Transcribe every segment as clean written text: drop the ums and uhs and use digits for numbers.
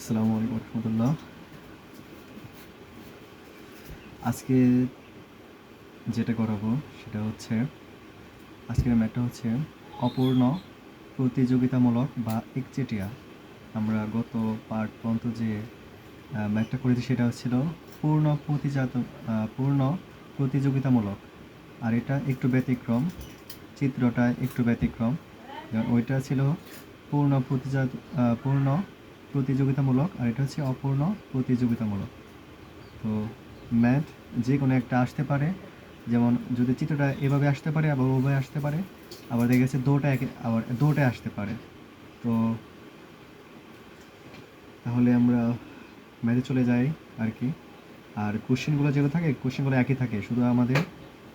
আসসালামু আলাইকুম রহমতুল্লাহ। আজকে যেটা করাবো সেটা হচ্ছে, আজকের ম্যাথটা হচ্ছে অপূর্ণ প্রতিযোগিতামূলক বা একচেটিয়া। আমরা গত পার্ট পর্যন্ত যে ম্যাথটা করেছি সেটা হচ্ছিল পূর্ণ প্রতিযোগিতামূলক, আর এটা একটু ব্যতিক্রম, চিত্রটা একটু ব্যতিক্রম। যেমন ওইটা ছিল পূর্ণ প্রতিযোগিতামূলক, আর এটা হচ্ছে অপূর্ণ প্রতিযোগিতামূলক। তো ম্যাথ যে কোনো একটা আসতে পারে, যেমন যদি চিত্রটা এভাবে আসতে পারে, আবার ওভাবে আসতে পারে, আবার দেখা গেছে আবার দুটোটাই আসতে পারে। তো তাহলে আমরা ম্যাথে চলে যাই আর কি। আর কোশ্চেনগুলো যেগুলো থাকে, কোশ্চেনগুলো একই থাকে, শুধু আমাদের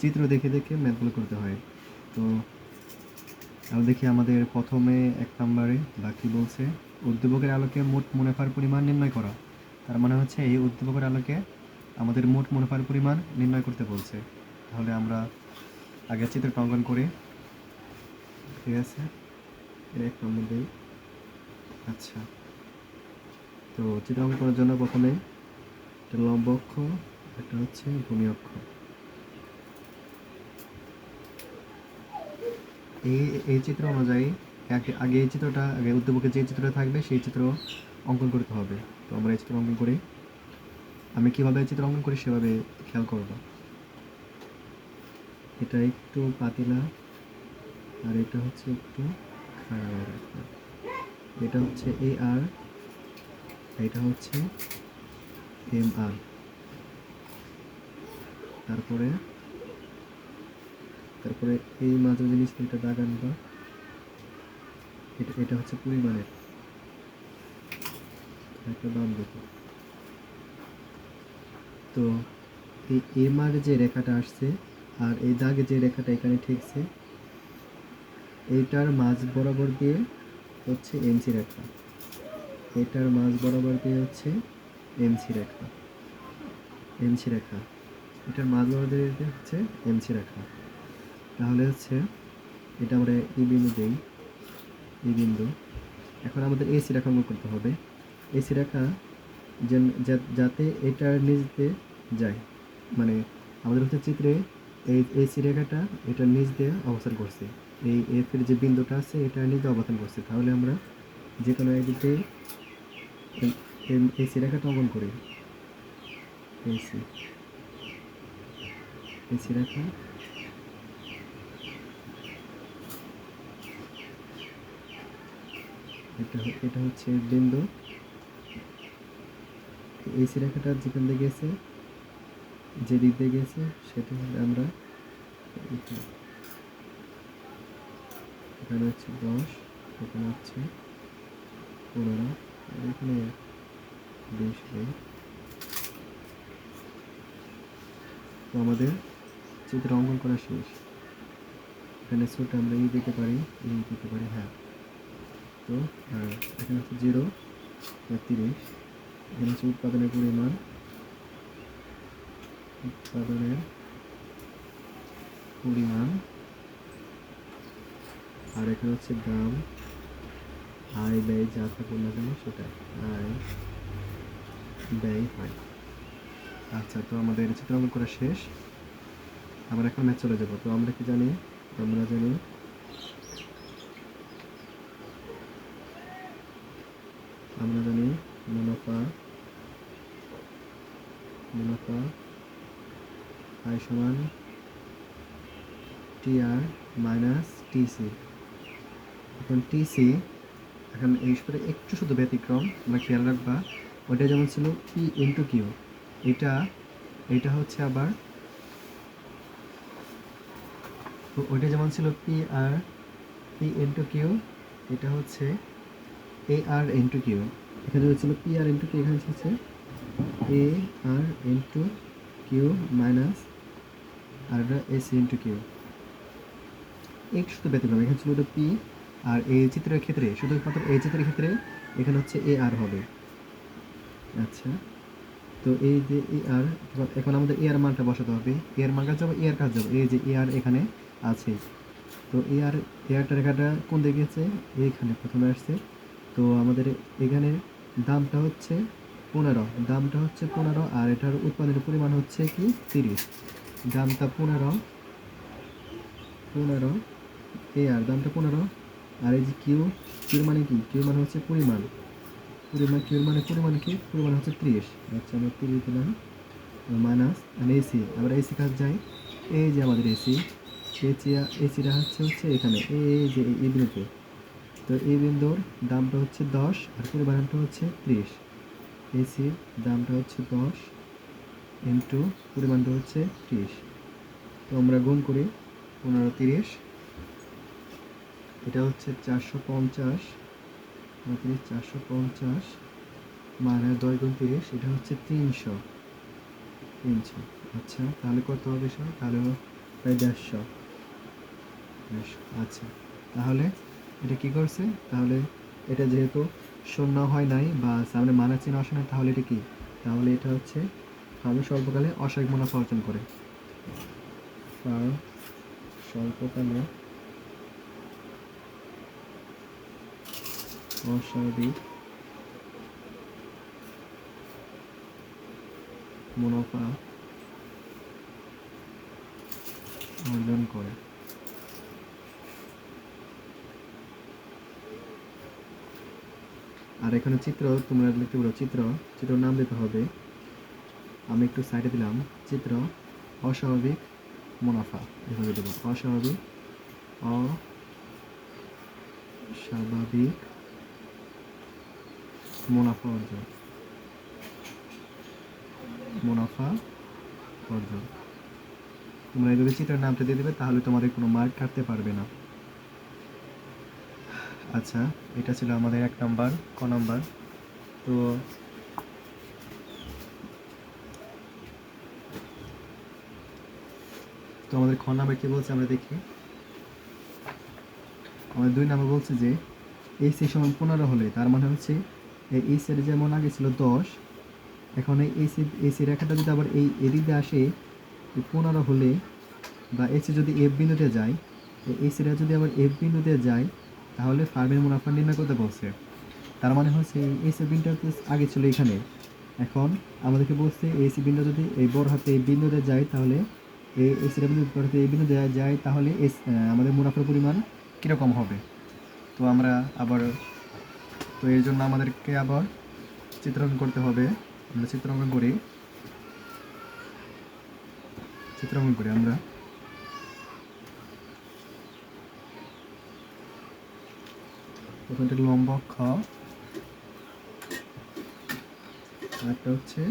চিত্র দেখে দেখে ম্যাথগুলো করতে হয়। তো আমরা দেখি আমাদের প্রথমে 1 নম্বরে বা কী বলছে, উদ্দীপকের আলোকে মোট মুনাফার পরিমাণ নির্ণয় করা। তার মানে হচ্ছে এই উদ্দীপকের আলোকে আমাদের মোট মুনাফার পরিমাণ নির্ণয় করতে বলছে। তাহলে আমরা আগে চিত্রটা অঙ্কন করি, ঠিক আছে? এর 1 নম্বর দিই। আচ্ছা, তো চিত্র অঙ্কন করার জন্য প্রথমে একটা লম্ব অক্ষ, একটা হচ্ছে ভূমি অক্ষ। এই চিত্র অনুযায়ী আগে এই চিত্রটা, আগে উদ্দীপকে যে চিত্রটা থাকবে সেই চিত্র অঙ্কন করতে হবে। তো আমরা এই চিত্র অঙ্কন করি। আমি কীভাবে চিত্র অঙ্কন করি সেভাবে খেয়াল করব। এটা একটু পাতলা, আর এটা হচ্ছে একটু খাড়া। এটা হচ্ছে এ আর, এটা হচ্ছে এম আর। তারপরে তারপরে এই মাঝে জিনিস এটা দাগ আনবা, এটা হচ্ছে পরিমাণের একটা দাম দিতে। তো এই এম আর যে রেখাটা আসছে আর এই দাগে যে রেখাটা এখানে ঠেকছে, এইটার মাঝ বরাবর দিয়ে হচ্ছে এমসি রেখা, এটার মাঝ বরাবর দিয়ে হচ্ছে এমসি রেখা, এমসি রেখা, এটার মাঝ বরাবর দিয়ে হচ্ছে এমসি রেখা। তাহলে হচ্ছে এটা আমরা ই বিন্দু দিই, ই বিন্দু। এখন আমাদের এসি রেখা অঙ্কন করতে হবে। এসি রেখা যাতে এটার নিচ দিয়ে যায়, মানে আমাদের হচ্ছে চিত্রে এই এসি রেখাটা এটার নিচ দিয়ে অবস্থান করছে, এই এফ এর যে বিন্দুটা আছে এটার নিচ দিয়ে অবস্থান করছে। তাহলে আমরা যে কোনো একদিকে এসি রেখাটা অঙ্কন করি। এসি এসি রেখা, এটা হচ্ছে বিন্দু। এসি রেখাটা যেখান দিয়ে গেছে, যে দিক দিয়ে গেছে সেটা আমরা এখানে হচ্ছে 10, এখানে হচ্ছে 15, এখানে 20 দেয়। তো আমাদের চিত্র অঙ্কন করা শেষ। এখানে ছোট আমরা এই দিতে পারি, এই দিতে পারি, হ্যাঁ। তো এখানে হচ্ছে 0 বা 30, এখানে হচ্ছে উৎপাদনের পরিমাণ, উৎপাদনের পরিমাণ, আর এখানে হচ্ছে দাম, আয় ব্যয় যা থাকুক না কেন সেটা আয় ব্যয় হয়। আচ্ছা, তো আমাদের চিত্র অঙ্কন করা শেষ। আমরা এখন ম্যাথ চলে যাব। তো আমরা কি জানি? আমরা জানি মুনাফা আয় সমান টি আর মাইনাস টিসি। এখন টিসি, এখন এই পরে একটু শুধু ব্যতিক্রম আমরা খেয়াল রাখবা, ওইটা যেমন ছিল পি ইন্টু কিউ, এটা হচ্ছে আবার ওইটা যেমন ছিল পি ইন্টু কিউ, এটা হচ্ছে এ আর ইন্টু কিউ। এখানে ছিল পি আর ইন্টু কিউ, এখানে হচ্ছে এ আর ইন্টু কিউ মাইনাস আর এটা এসি ইন্টু কিউ। একটু শুধু ব্যতিক্রম, এখানে ছিল ওটা পি, আর এই চিত্রের ক্ষেত্রে শুধুমাত্র এই চিত্রের ক্ষেত্রে এখানে হচ্ছে এ আর হবে। আচ্ছা, তো এই যে এ আর, এখন আমাদের এ আর মানটা বসাতে হবে। এ আর মান কাজ যাবে, এ আর কাজ যাবে, এই যে এ আর এখানে আছে। তো এ আরটা রেখাটা কোন দিকে গেছে? এইখানে প্রথমে আসছে। তো আমাদের এখানে দামটা হচ্ছে 15, দামটা হচ্ছে 15 আর এটার উৎপাদনের পরিমাণ হচ্ছে কি 30। দামটা 15 এ আর দামটা 15 আর এই যে কিউ, কিউর মানে কি, কিউর মানে হচ্ছে পরিমাণ, কিউর মানে পরিমাণ কি, পরিমাণ হচ্ছে 30। আচ্ছা আমরা 30 দিলাম মাইনাস আর এসি, আবার এসি কাজ যায়, এই যে আমাদের এসি, এসিটা হচ্ছে এখানে এই যে এই বিন্দুতে। তো এই বিন্দুর দামটা হচ্ছে 10 আর পরিমাণটা হচ্ছে 30। এসির দামটা হচ্ছে 10 ইন্টু পরিমাণটা হচ্ছে 30। তো আমরা গুণ করি 15 30, এটা হচ্ছে 450, 450 মাইনাস 10 গুণ 30, এটা হচ্ছে 300। আচ্ছা তাহলে কত হবে স্যার, তাহলে প্রায় 150। আচ্ছা তাহলে এটা কি করছে, তাহলে এটা যেহেতু শূন্য হয় নাই বা সামনে মাইনাস চিহ্ন আসে না, তাহলে এটা কি, তাহলে এটা হচ্ছে ফার্মে স্বল্পকালে অস্বাভাবিক মুনাফা অর্জন করে। ফার্ম স্বল্পকালে অস্বাভাবিক মুনাফা অর্জন করে। আর এখানে চিত্র তোমরা লিখতে পারো, চিত্র নাম দিতে হবে, আমি একটু সাইডে দিলাম, চিত্র অস্বাভাবিক মুনাফা, এভাবে দেবো অস্বাভাবিক মুনাফা অর্জন, তোমরা এইভাবে চিত্রের নামটা দিয়ে দেবে, তাহলে তোমাদের কোনো মার্ক কাটতে পারবে না। আচ্ছা এটা ছিল আমাদের 1 নাম্বার, ক নাম্বার। তো আমাদের খ নাম্বার কি বলছে আমরা দেখি। আমাদের 2 নাম্বার বলছে যে এসি সমান 15 হলে, তার মানে হচ্ছে এই এসির যেমন আগে ছিল 10, এখন এই এসি রেখাটা যদি আবার এই এদিকে আসে 15 হলে, বা এসি যদি এফ বিন্দুতে যায়, এসিটা যদি আবার এফ বিন্দুতে যায়, তাহলে ফার্মের মুনাফা নির্ণয় করতে বলছে। তার মানে হচ্ছে এই এসি বিন্দুটা আগে ছিল এখানে, এখন আমাদেরকে বলছে এসি বিন্দু যদি এই বড় হাতে এই বিন্দুতে যায়, তাহলে এই এসিটা বিন্দু বড় হাতে এই বিন্দুতে যায়, তাহলে আমাদের মুনাফার পরিমাণ কীরকম হবে। তো আমরা আবার, তো এর জন্য আমাদেরকে আবার চিত্রাঙ্কন করতে হবে। আমরা চিত্রাঙ্কন করি আমরা প্রথমটা লম্ব অক্ষ, আরেকটা হচ্ছে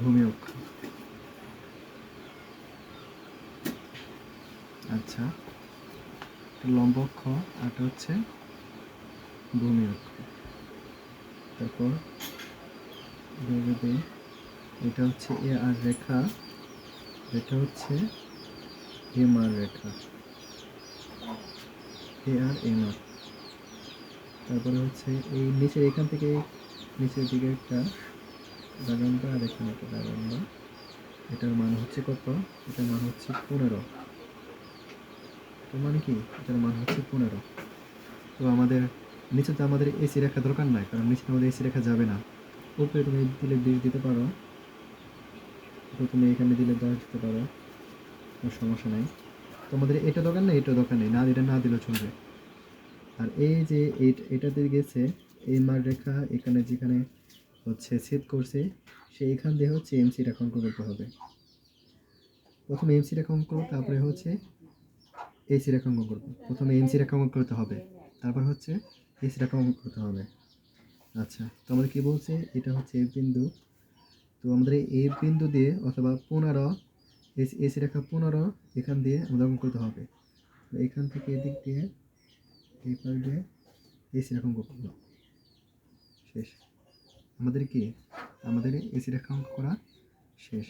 ভূমি অক্ষ। আচ্ছা লম্ব অক্ষ, আরেকটা হচ্ছে ভূমি অক্ষ। তারপর এটা হচ্ছে এ আর রেখা, এটা হচ্ছে এম আর রেখা, এ আর এম আর। তারপরে হচ্ছে এই নিচের এখান থেকে নিচের দিকে একটা দাগানটা, আর এখানে একটা দাগানটা, এটার মান হচ্ছে কত, এটার মান হচ্ছে 15। এটার মানে কি, এটার মান হচ্ছে 15। তো আমাদের নিচে তো আমাদের এসি রেখা দরকার নাই, কারণ নিচে আমাদের এসি রেখা যাবে না। উপরে তুমি দিলে 20 দিতে পারো, তো তুমি এখানে দিলে 10 দিতে পারো, কোনো সমস্যা নাই। তোমাদের এটা দরকার নেই, এটা দরকার নেই, না এটা না দিলেও চলবে। আর এই যে এটাতে গেছে এই মার রেখা, এখানে যেখানে হচ্ছে ছেদ করছে, সেইখান দিয়ে হচ্ছে এমসি রেখা অঙ্কন করতে হবে। প্রথমে এমসি রেখা অঙ্কন করো, তারপরে হচ্ছে এসি রেখা অঙ্কন করবো। প্রথমে এমসি রেখা অঙ্কন করতে হবে, তারপর হচ্ছে এসি রেখা অঙ্কন করতে হবে। আচ্ছা তো আমাদের কি বলছে, এটা হচ্ছে এফ বিন্দু। তো আমাদের এই এফ বিন্দু দিয়ে অথবা 15 এসি রেখা 15 এখান দিয়ে আমাদের অঙ্কন করতে হবে। তো এখান থেকে এদিক দিয়ে এই পাশ দিয়ে এসি রেখা অঙ্কন করবো, শেষ। আমাদের কি, আমাদের এসি রেখা অঙ্কন করা শেষ।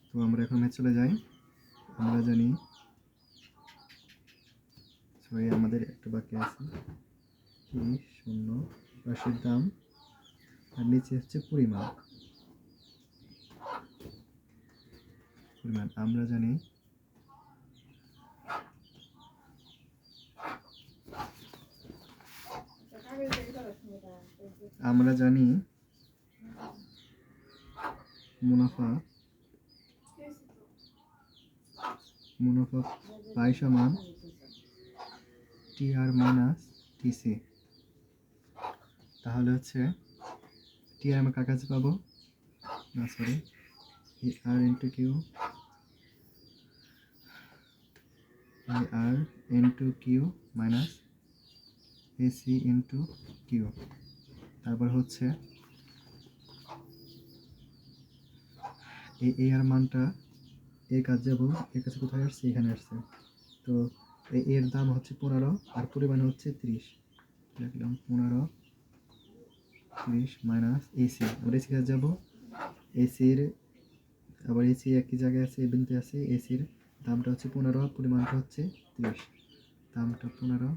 তো আমরা এখন চলে যাই। আমরা জানি, সরি আমাদের একটা বাকি আছে, কি শূন্য রাশির দাম, আর নিচে হচ্ছে পরিমাণ। আমরা জানি আমরা জানি মুনাফা পাই সমান টিআর মাইনাস টিসি। তাহলে হচ্ছে টিআর আমরা কার কাছে পাবো, না sorry, R into Q, R into Q minus AC into Q. তারপর হচ্ছে এই আর মানটা এর কাছে যাবো, এর কাছে কোথায় আসছে, এখানে আসছে। তো এর দাম হচ্ছে 15 আর পরিমাণ হচ্ছে 30, লিখলাম 15 30 মাইনাস এসি। আমরা এসি কাছে যাবো, এসির আবার এসি একই জায়গায় আছে, এ বিন্দুতে আছে। এসির দামটা হচ্ছে 15, পরিমাণটা হচ্ছে 30, দামটা 15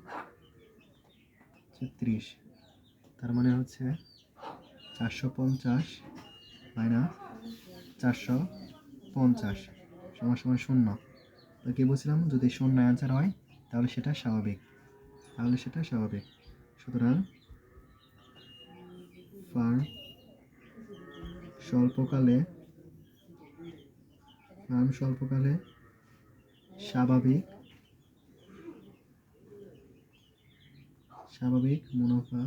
হচ্ছে 30, তার মানে হচ্ছে 450 মাইনাস 450 সমান সমান 0। তো কি বলছিলাম, যদি 0 অ্যান্সার হয় তাহলে সেটা স্বাভাবিক, সুতরাং ফার্ম স্বল্পকালে স্বাভাবিক মুনাফা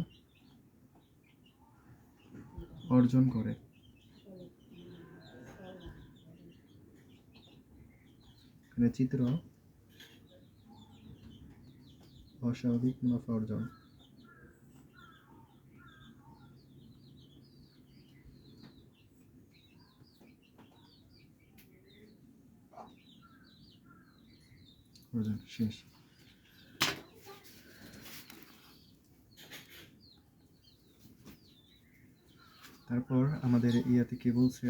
অর্জন করে। এখানে চিত্র অস্বাভাবিক মুনাফা অর্জন। শেষ। তারপর আমাদের ইয়াতে কি বলছে,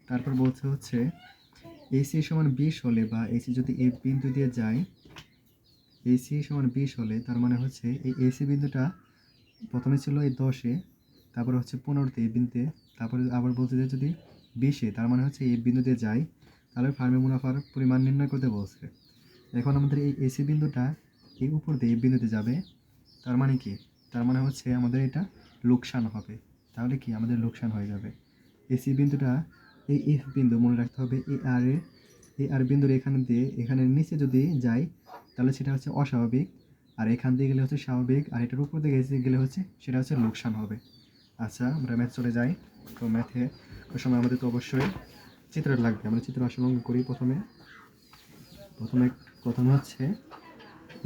তারপর বলছে হচ্ছে এসি সমান 20 হলে, বা এসি যদি এই বিন্দু দিয়ে যায়, এসি সমান 20 হলে তার মানে হচ্ছে এই এসি বিন্দুটা প্রথমে ছিল এই 10-এ, তারপরে হচ্ছে 15-তে এই বিন্দুতে, তারপরে আবার বলছে যে যদি 20-এ, তার মানে হচ্ছে এই বিন্দু দিয়ে যায়, তাহলে ফার্মের মুনাফার পরিমাণ নির্ণয় করতে বলছে। এখন আমাদের এই এসি বিন্দুটা এই উপর দিয়ে এই বিন্দুতে যাবে, তার মানে কি, তার মানে হচ্ছে আমাদের এটা লোকসান হবে। তাহলে কি, আমাদের লোকসান হয়ে যাবে। এসি বিন্দুটা এই এফ বিন্দু মনে রাখতে হবে, এই আর বিন্দুর এখানে নিচে যদি যায় তাহলে সেটা হচ্ছে অস্বাভাবিক, আর এখান দিয়ে গেলে হচ্ছে স্বাভাবিক, আর এটার উপর দিয়ে গেলে হচ্ছে সেটা হচ্ছে লোকসান হবে। আচ্ছা, আমরা ম্যাথ চলে যাই। তো ম্যাথে ওই সময় আমাদের তো অবশ্যই চিত্র লাগবে। আমরা চিত্র অংশগ্রহণ করি। প্রথমে হচ্ছে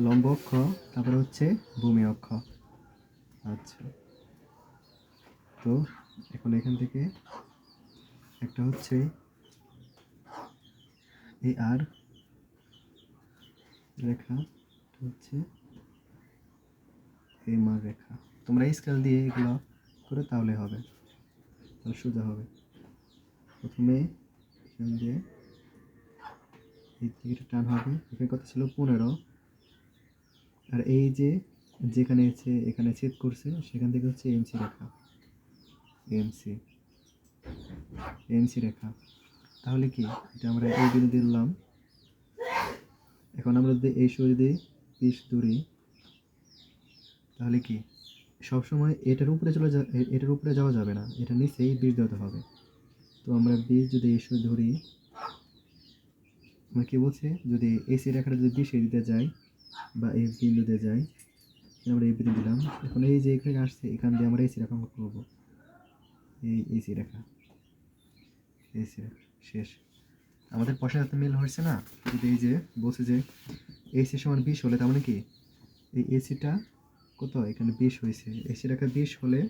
লম্ব অক্ষ, তারপরে হচ্ছে ভূমি অক্ষ। আচ্ছা, তো এখন এখান থেকে একটা হচ্ছে এই আর রেখা, হচ্ছে এই মার রেখা। তোমরা স্কেল দিয়ে এগুলো করে তাহলে হবে, তাহলে সোজা হবে। প্রথমে এখান দিয়ে এই দিকে টান হবে, এখানে কত ছিল 15, আর এই যে যেখানে এখানে ছেদ করছে সেখান থেকে হচ্ছে এমসি রেখা। তাহলে কি, এটা আমরা এই বিন্দু দিলাম। এখন আমরা যদি এই যদি 20 ধরি, তাহলে কি সবসময় এটার উপরে যাওয়া যাবে না, এটা নিচেই 20 দিতে হবে। তো আমরা 20 যদি এই ধরি, আমরা কি বলছে, যদি এসি রেখাটা যদি 20 দিতে যাই বা এই বিন্দুতে যাই, আমরা এই বিন্দু দিলাম। এখন এই যে এখানে আসছে, এখান দিয়ে আমরা এসি রেখা করবো, এই এসি রেখা শেষ। আমাদের পয়সার সাথে মিল হয়েছে না? যদি এই যে বলছে যে এসি সমান 20 হলে, তার মানে কি এই এসিটা কত, এখানে 20 হয়েছে। এসি রেখা 20 হলে,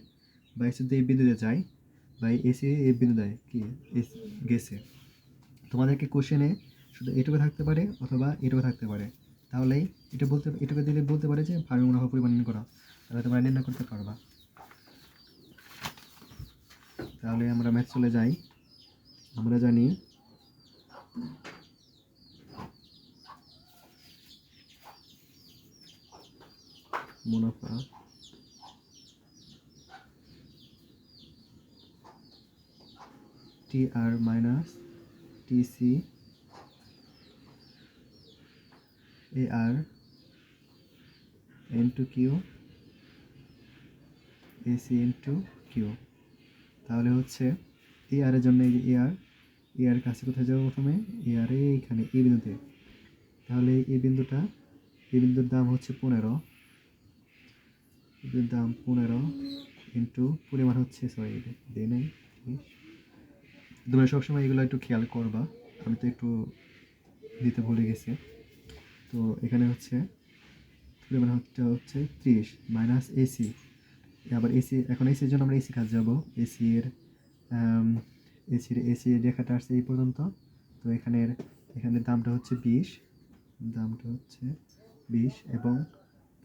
বা এসি যদি এই বিন্দুতে যায়, বা এসি এই বিন্দু দেয় কি গেছে, তোমাদেরকে কোশ্চেনে শুধু এটুকু থাকতে পারে অথবা এটুকু থাকতে পারে। তাহলেই এটুকু দিলে বলতে পারে যে ফার্মের মুনাফা পরিমাণ নির্ণয় করা, তাহলে তোমরা নির্ণয় করতে পারবা। তাহলে আমরা ম্যাথ চলে যাই। আমরা জানি মুনাফা T R minus TC AR into Q, AC into Q. তাহলে হচ্ছে AR এর জন্য এই যে AR কাছে কোথায় যাবো প্রথমে? AR এইখানে এই বিন্দুতে। তাহলে এই বিন্দুর দাম হচ্ছে 15, এর দাম 15 ইন্টু পরিমাণ হচ্ছে, সরি দেই নাই, তোমরা সবসময় এগুলো একটু খেয়াল করবা, আমি তো একটু দিতে ভুলে গেছি। তো এখানে হচ্ছে পরিমাণ হচ্ছে 30 মাইনাস এসি, আবার এসি, এখন এসির জন্য আমরা এসি কাজ যাবো। এসির রেখাটা আসছে এই পর্যন্ত। তো এখানে দামটা হচ্ছে 20, এবং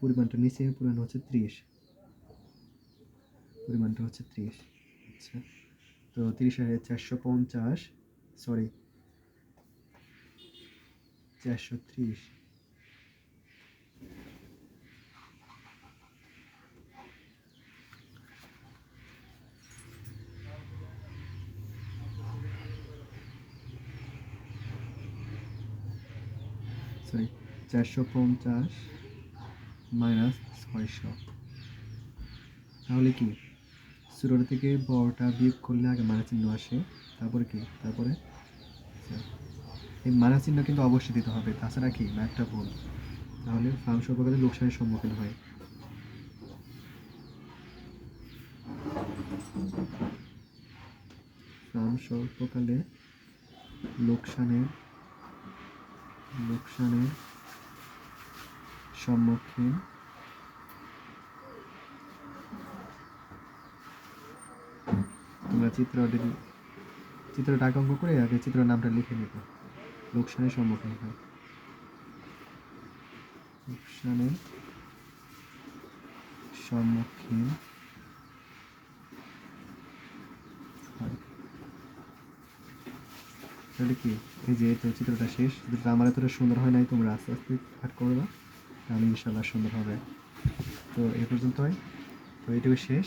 পরিমাণটা নিচে, পরিমাণটা হচ্ছে 30, আচ্ছা। তো 30,450, সরি 430, সরি 450 মাইনাস 600। তাহলে কি ছোটোটা থেকে বড়টা বিয়োগ করলে আগে মাইনাস চিহ্ন আসে, তারপরে কি, তারপরে এই মাইনাস চিহ্ন কিন্তু অবশ্যই দিতে হবে, তাছাড়া কি একটা ভুল, তাহলে ফার্ম স্বল্পকালে লোকসানের সম্মুখীন হয়। ফার্ম স্বল্পকালে লোকসানের সম্মুখীন তোমরা চিত্রটা আঁকঙ্ক করে আগে চিত্রের নামটা লিখে নিব। লোকসানের সম্মুখীন হয়, তাহলে কি এই যে তো চিত্রটা শেষ। চিত্রটা আমার এতটা সুন্দর হয় নাই, তোমরা আস্তে আস্তে পাঠ করবা, তাহলে ইনশাল্লাহ সুন্দর হবে। তো এই পর্যন্তই, তো এইটুকু শেষ।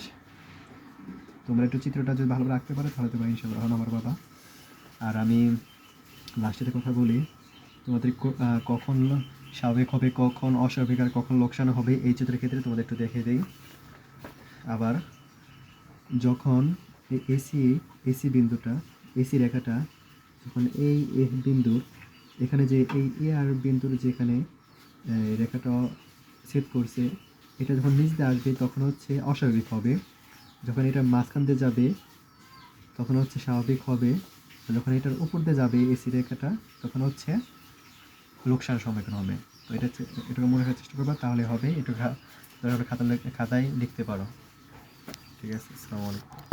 তোমরা একটু চিত্রটা যদি ভালো রাখতে পারো তাহলে তোমরা ইনশাল্লাহ আমার বাবা। আর আমি লাস্টের কথা বলি, তোমাদের কখন স্বাভাবিক হবে, কখন অস্বাভাবিক, আর কখন লোকসান হবে এই চিত্রের ক্ষেত্রে তোমাদের একটু দেখে দিই। আবার যখন এসি বিন্দুটা, এসি রেখাটা যখন এই বিন্দুর এখানে যে এই আর বিন্দুর যেখানে রেখাটা ছেদ করছে, এটা যখন নিচ দিয়ে আসবে তখন হচ্ছে অস্বাভাবিক হবে, যখন এটা মাঝখান দিয়ে যাবে তখন হচ্ছে স্বাভাবিক হবে, যখন এটার উপর দিয়ে যাবে এসি রেখাটা তখন হচ্ছে লোকসানের সম্মুখীন হবে। তো এটাকে মনে রাখার চেষ্টা করবা, তাহলে হবে। এটা খাতায় লিখতে পারো। ঠিক আছে, আসসালামু আলাইকুম।